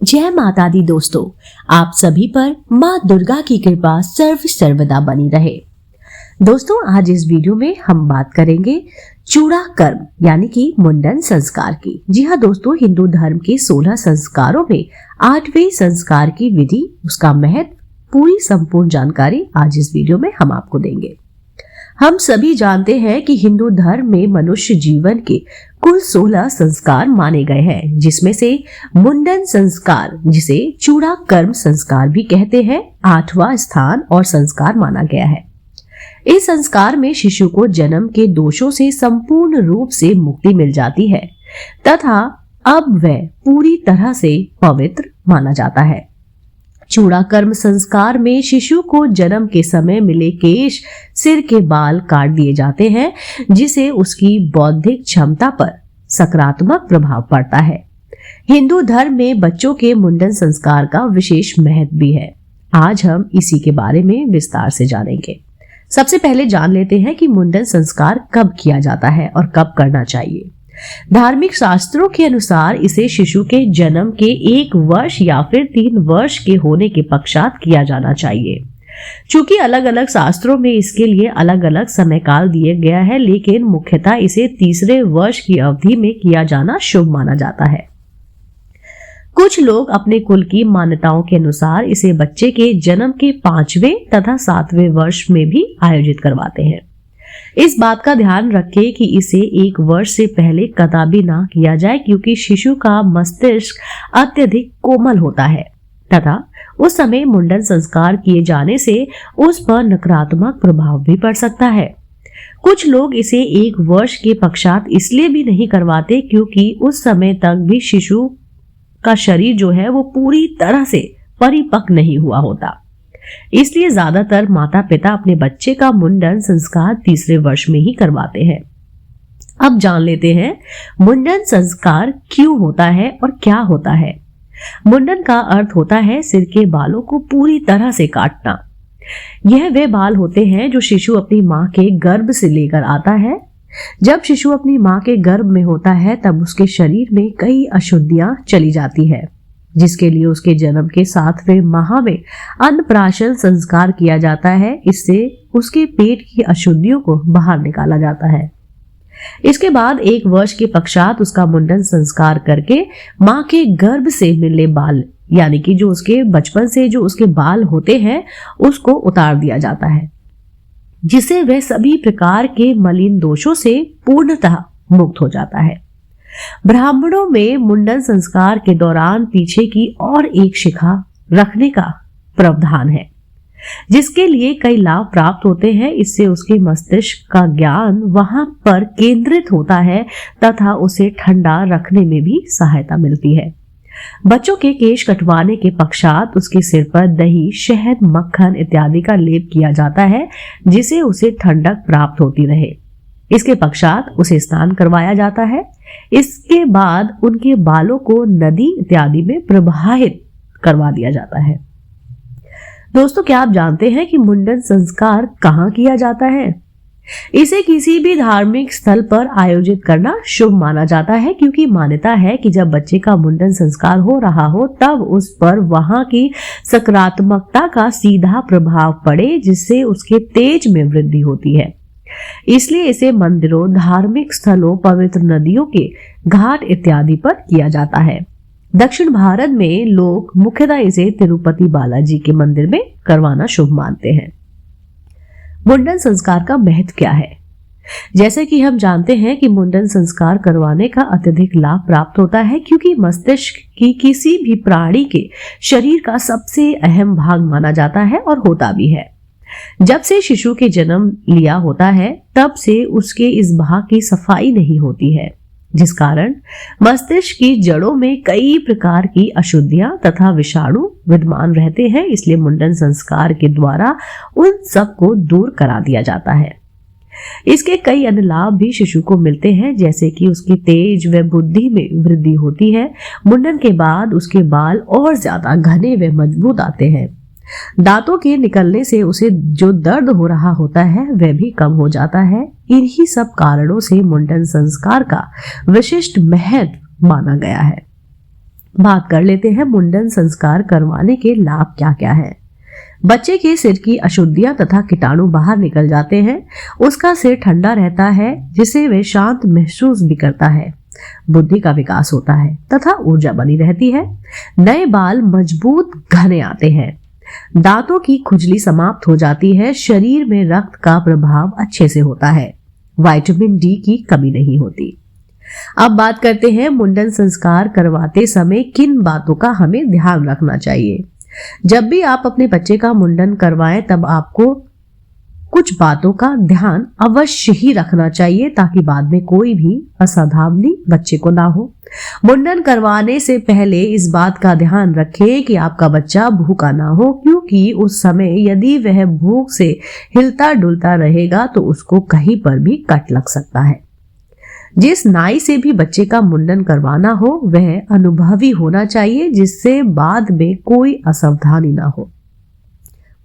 जय माता दी दोस्तों, आप सभी पर माँ दुर्गा की कृपा सर्वदा बनी रहे। दोस्तों, आज इस वीडियो में हम बात करेंगे चूड़ा कर्म यानी कि मुंडन संस्कार की। जी हाँ दोस्तों, हिंदू धर्म के 16 संस्कारों में 8वें संस्कार की विधि, उसका महत्व, पूरी संपूर्ण जानकारी आज इस वीडियो में हम आपको देंगे। हम सभी जानते हैं कि हिंदू धर्म में मनुष्य जीवन के कुल 16 संस्कार माने गए हैं, जिसमें से मुंडन संस्कार, जिसे चूड़ा कर्म संस्कार भी कहते हैं, 8वां स्थान और संस्कार माना गया है। इस संस्कार में शिशु को जन्म के दोषों से संपूर्ण रूप से मुक्ति मिल जाती है तथा अब वह पूरी तरह से पवित्र माना जाता है। चूड़ा कर्म संस्कार में शिशु को जन्म के समय मिले केश, सिर के बाल काट दिए जाते हैं, जिसे उसकी बौद्धिक क्षमता पर सकारात्मक प्रभाव पड़ता है। हिंदू धर्म में बच्चों के मुंडन संस्कार का विशेष महत्व भी है। आज हम इसी के बारे में विस्तार से जानेंगे। सबसे पहले जान लेते हैं कि मुंडन संस्कार कब किया जाता है और कब करना चाहिए। धार्मिक शास्त्रों के अनुसार इसे शिशु के जन्म के 1 वर्ष या फिर 3 वर्ष के होने के पश्चात किया जाना चाहिए। चूंकि अलग अलग शास्त्रों में इसके लिए अलग अलग समय काल दिया गया है, लेकिन मुख्यतः इसे 3रे वर्ष की अवधि में किया जाना शुभ माना जाता है। कुछ लोग अपने कुल की मान्यताओं के अनुसार इसे बच्चे के जन्म के 5वें तथा 7वें वर्ष में भी आयोजित करवाते हैं। इस बात का ध्यान रखें कि इसे 1 वर्ष से पहले कदापि ना किया जाए, क्योंकि शिशु का मस्तिष्क अत्यधिक कोमल होता है तथा उस समय मुंडन संस्कार किए जाने से उस पर नकारात्मक प्रभाव भी पड़ सकता है। कुछ लोग इसे 1 वर्ष के पश्चात इसलिए भी नहीं करवाते क्योंकि उस समय तक भी शिशु का शरीर जो है वो पूरी तरह से परिपक्व नहीं हुआ होता। इसलिए ज्यादातर माता पिता अपने बच्चे का मुंडन संस्कार 3रे वर्ष में ही करवाते हैं। अब जान लेते हैं मुंडन संस्कार क्यों होता है और क्या होता है। मुंडन का अर्थ होता है सिर के बालों को पूरी तरह से काटना। यह वे बाल होते हैं जो शिशु अपनी मां के गर्भ से लेकर आता है। जब शिशु अपनी मां के गर्भ में होता है तब उसके शरीर में कई अशुद्धियां चली जाती है, जिसके लिए उसके जन्म के 7वें माह में अन्नप्राशन संस्कार किया जाता है। इससे उसके पेट की अशुद्धियों को बाहर निकाला जाता है। इसके बाद 1 वर्ष के पश्चात उसका मुंडन संस्कार करके मां के गर्भ से मिले बाल, यानी कि जो उसके बचपन से जो उसके बाल होते हैं, उसको उतार दिया जाता है, जिससे वह सभी प्रकार के मलिन दोषों से पूर्णतः मुक्त हो जाता है। ब्राह्मणों में मुंडन संस्कार के दौरान पीछे की और एक शिखा रखने का प्रावधान है, जिसके लिए कई लाभ प्राप्त होते हैं। इससे उसके मस्तिष्क का ज्ञान वहां पर केंद्रित होता है तथा उसे ठंडा रखने में भी सहायता मिलती है। बच्चों के केश कटवाने के पश्चात उसके सिर पर दही, शहद, मक्खन इत्यादि का लेप किया जाता है, जिसे उसे ठंडक प्राप्त होती रहे। इसके पश्चात उसे स्नान करवाया जाता है। इसके बाद उनके बालों को नदी इत्यादि में प्रवाहित करवा दिया जाता है। दोस्तों, क्या आप जानते हैं कि मुंडन संस्कार कहाँ किया जाता है? इसे किसी भी धार्मिक स्थल पर आयोजित करना शुभ माना जाता है, क्योंकि मान्यता है कि जब बच्चे का मुंडन संस्कार हो रहा हो तब उस पर वहां की सकारात्मकता का सीधा प्रभाव पड़े, जिससे उसके तेज में वृद्धि होती है। इसलिए इसे मंदिरों, धार्मिक स्थलों, पवित्र नदियों के घाट इत्यादि पर किया जाता है। दक्षिण भारत में लोग मुख्यतः इसे तिरुपति बालाजी के मंदिर में करवाना शुभ मानते हैं। मुंडन संस्कार का महत्व क्या है? जैसे कि हम जानते हैं कि मुंडन संस्कार करवाने का अत्यधिक लाभ प्राप्त होता है, क्योंकि मस्तिष्क की किसी भी प्राणी के शरीर का सबसे अहम भाग माना जाता है और होता भी है। जब से शिशु के जन्म लिया होता है तब से उसके इस भाग की सफाई नहीं होती है, जिस कारण मस्तिष्क की जड़ों में कई प्रकार की अशुद्धियां तथा विषाणु विद्यमान रहते हैं। इसलिए मुंडन संस्कार के द्वारा उन सब को दूर करा दिया जाता है। इसके कई अन्य लाभ भी शिशु को मिलते हैं, जैसे कि उसकी तेज व बुद्धि में वृद्धि होती है। मुंडन के बाद उसके बाल और ज्यादा घने व मजबूत आते हैं। दांतों के निकलने से उसे जो दर्द हो रहा होता है वह भी कम हो जाता है। इन्हीं सब कारणों से मुंडन संस्कार का विशिष्ट महत्व माना गया है। बात कर लेते हैं मुंडन संस्कार करवाने के लाभ क्या क्या है। बच्चे के सिर की अशुद्धियां तथा कीटाणु बाहर निकल जाते हैं। उसका सिर ठंडा रहता है जिसे वे शांत महसूस भी करता है। बुद्धि का विकास होता है तथा ऊर्जा बनी रहती है। नए बाल मजबूत घने आते हैं। दांतों की खुजली समाप्त हो जाती है। शरीर में रक्त का प्रभाव अच्छे से होता है। विटामिन डी की कमी नहीं होती। अब बात करते हैं मुंडन संस्कार करवाते समय किन बातों का हमें ध्यान रखना चाहिए। जब भी आप अपने बच्चे का मुंडन करवाएं तब आपको कुछ बातों का ध्यान अवश्य ही रखना चाहिए ताकि बाद में कोई भी असावधानी बच्चे को ना हो। मुंडन करवाने से पहले इस बात का ध्यान रखें कि आपका बच्चा भूखा ना हो, क्योंकि उस समय यदि वह भूख से हिलता डुलता रहेगा तो उसको कहीं पर भी कट लग सकता है। जिस नाई से भी बच्चे का मुंडन करवाना हो वह अनुभवी होना चाहिए, जिससे बाद में कोई असावधानी ना हो।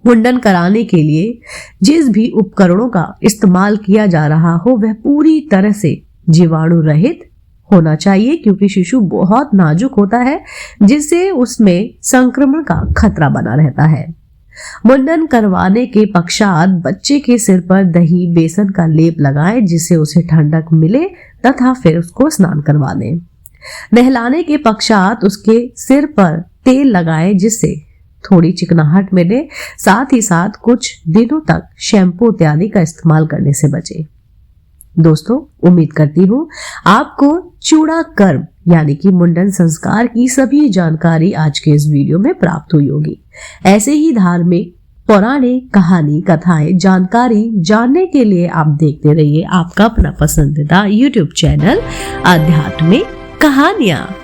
मुंडन कराने के लिए जिस भी उपकरणों का इस्तेमाल किया जा रहा हो वह पूरी तरह से जीवाणु रहित होना चाहिए, क्योंकि शिशु बहुत नाजुक होता है जिससे उसमें संक्रमण का खतरा बना रहता है। मुंडन करवाने के पश्चात बच्चे के सिर पर दही बेसन का लेप लगाएं जिससे उसे ठंडक मिले तथा फिर उसको स्नान करवा दें। नहलाने के पश्चात उसके सिर पर तेल लगाएं जिससे थोड़ी चिकनाहट मिले। साथ ही साथ कुछ दिनों तक शैम्पू इत्यादि का इस्तेमाल करने से बचें। दोस्तों, उम्मीद करती हूँ आपको चूड़ा कर्म यानी कि मुंडन संस्कार की सभी जानकारी आज के इस वीडियो में प्राप्त हुई होगी। ऐसे ही धार्मिक, पौराणिक, कहानी, कथाएं, जानकारी जानने के लिए आप देखते रहिए आपका अपना पसंदीदा YouTube चैनल आध्यात्मिक कहानियां।